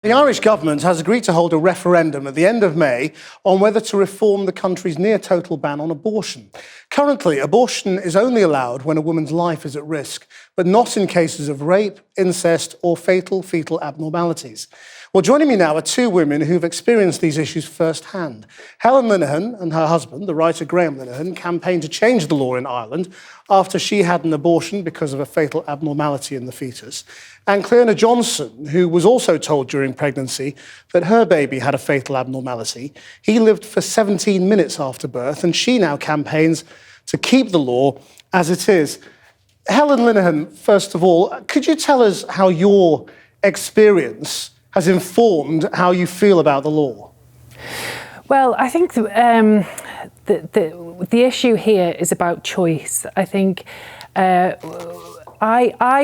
The Irish government has agreed to hold a referendum at the end of May on whether to reform the country's near-total ban on abortion. Currently, abortion is only allowed when a woman's life is at risk, but not in cases of rape, incest or fatal fetal abnormalities. Well, joining me now are two women who've experienced these issues firsthand. Helen Linehan and her husband, the writer Graham Linehan, campaigned to change the law in Ireland after she had an abortion because of a fatal abnormality in the fetus. And Cliona Johnson, who was also told during pregnancy that her baby had a fatal abnormality. He lived for 17 minutes after birth, and she now campaigns to keep the law as it is. Helen Linehan, first of all, could you tell us how your experience has informed how you feel about the law? Well, I think the issue here is about choice. I think I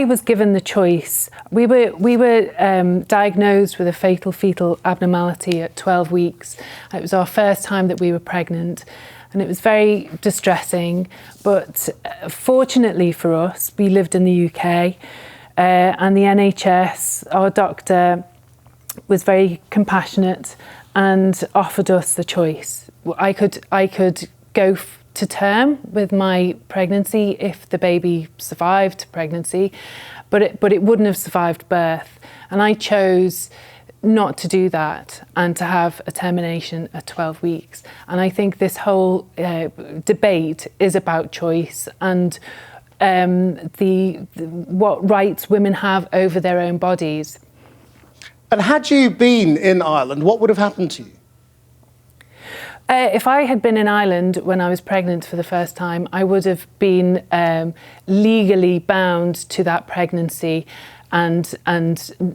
was given the choice. We were diagnosed with a fatal fetal abnormality at 12 weeks. It was our first time that we were pregnant, and it was very distressing. But fortunately for us, we lived in the UK, and the NHS, our doctor, was very compassionate and offered us the choice. I could go to term with my pregnancy if the baby survived pregnancy, but it wouldn't have survived birth. And I chose not to do that and to have a termination at 12 weeks. And I think this whole debate is about choice and what rights women have over their own bodies. And had you been in Ireland, what would have happened to you? If I had been in Ireland when I was pregnant for the first time, I would have been legally bound to that pregnancy and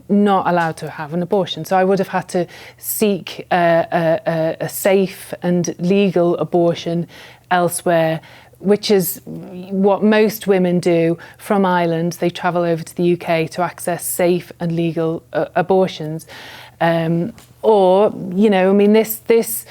not allowed to have an abortion. So I would have had to seek a safe and legal abortion elsewhere, which is what most women do from Ireland. They travel over to the UK to access safe and legal abortions. Or, you know, I mean, this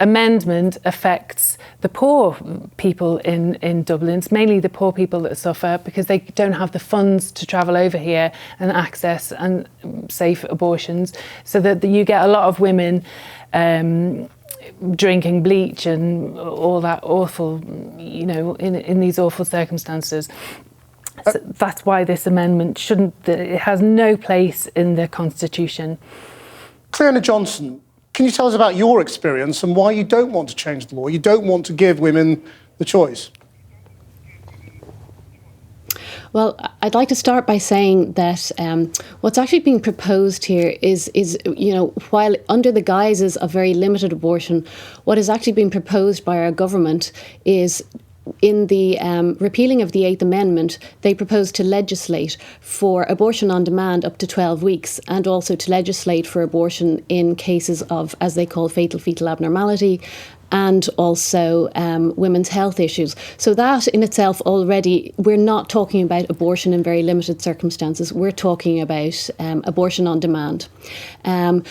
amendment affects the poor people in Dublin. It's mainly the poor people that suffer because they don't have the funds to travel over here and access and safe abortions. So that you get a lot of women drinking bleach and all that awful, you know, in these awful circumstances. So that's why this amendment it has no place in the Constitution. Cliona Johnson, can you tell us about your experience and why you don't want to change the law? You don't want to give women the choice? Well, I'd like to start by saying that what's actually being proposed here is, you know, while under the guises of very limited abortion, what is actually being proposed by our government is, in the repealing of the 8th Amendment, they propose to legislate for abortion on demand up to 12 weeks and also to legislate for abortion in cases of, as they call, fatal fetal abnormality, and also women's health issues. So that in itself already, we're not talking about abortion in very limited circumstances. We're talking about abortion on demand.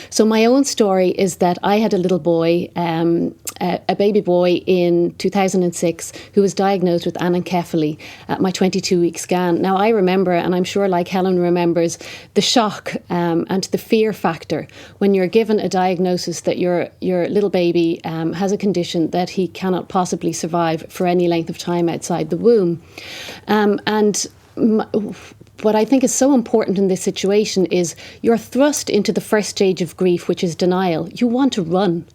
So my own story is that I had a little boy, a baby boy in 2006 who was diagnosed with anencephaly at my 22-week scan. Now I remember, and I'm sure like Helen remembers, the shock and the fear factor when you're given a diagnosis that your little baby has a condition that he cannot possibly survive for any length of time outside the womb. What I think is so important in this situation is you're thrust into the first stage of grief, which is denial. You want to run.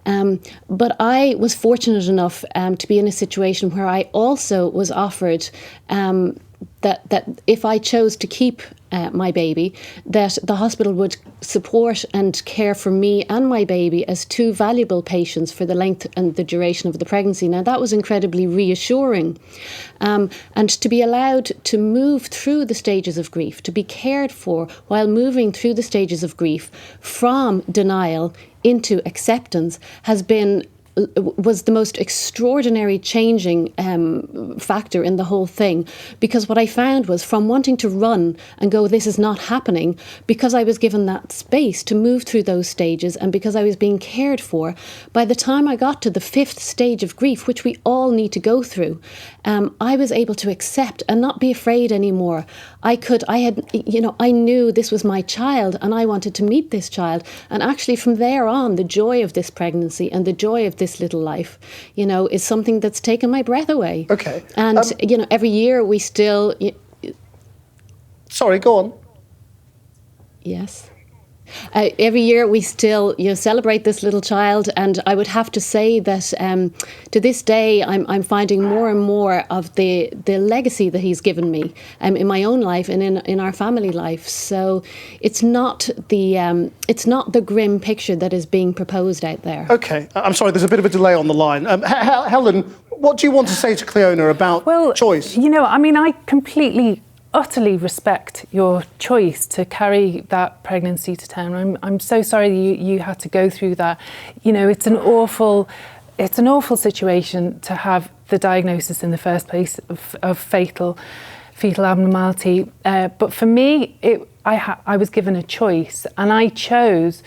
But I was fortunate enough to be in a situation where I also was offered that if I chose to keep my baby, that the hospital would support and care for me and my baby as two valuable patients for the length and the duration of the pregnancy. Now, that was incredibly reassuring. And to be allowed to move through the stages of grief, to be cared for while moving through the stages of grief from denial into acceptance has been was the most extraordinary changing factor in the whole thing, because what I found was, from wanting to run and go, this is not happening, because I was given that space to move through those stages, and because I was being cared for, by the time I got to the 5th stage of grief, which we all need to go through, I was able to accept and not be afraid anymore. I knew this was my child, and I wanted to meet this child. And actually, from there on, the joy of this pregnancy and the joy of this little life, is something that's taken my breath away. Okay. And, every year we still... Sorry, go on. Yes. Every year we still celebrate this little child, and I would have to say that to this day I'm finding more and more of the legacy that he's given me in my own life and in our family life. So it's not the grim picture that is being proposed out there. Okay, I'm sorry, there's a bit of a delay on the line. Helen, what do you want to say to Cliona about choice? I completely, utterly respect your choice to carry that pregnancy to term. I'm so sorry you had to go through that. It's an awful situation to have the diagnosis in the first place of fetal abnormality. But for me, I was given a choice, and I chose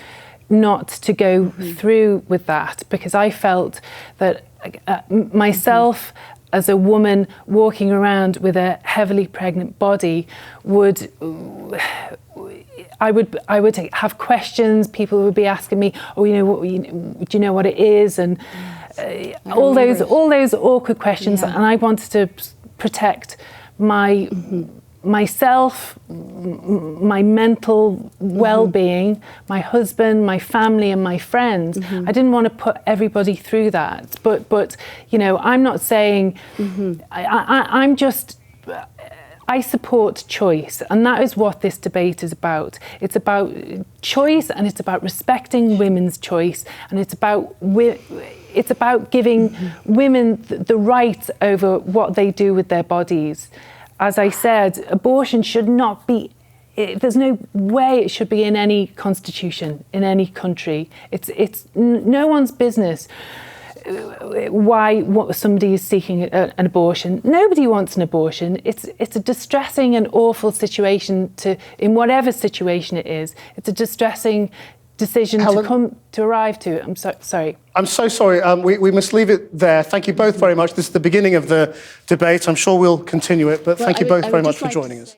not to go through with that, because I felt that myself, as a woman walking around with a heavily pregnant body, I would have questions. People would be asking me, do you know what it is? And all those awkward questions. Yeah. And I wanted to protect myself, my mental well-being, my husband, my family, and my friends. I didn't want to put everybody through that. But I'm not saying. I'm just. I support choice, and that is what this debate is about. It's about choice, and it's about respecting women's choice, and it's about giving women the right over what they do with their bodies. As I said, abortion should not be, there's no way it should be in any constitution, in any country. It's no one's business why somebody is seeking an abortion. Nobody wants an abortion. It's a distressing and awful situation in whatever situation it is. It's a distressing decision Helen, to arrive to. I'm sorry. I'm so sorry. We must leave it there. Thank you both very much. This is the beginning of the debate. I'm sure we'll continue it, but thank you both very much for joining us.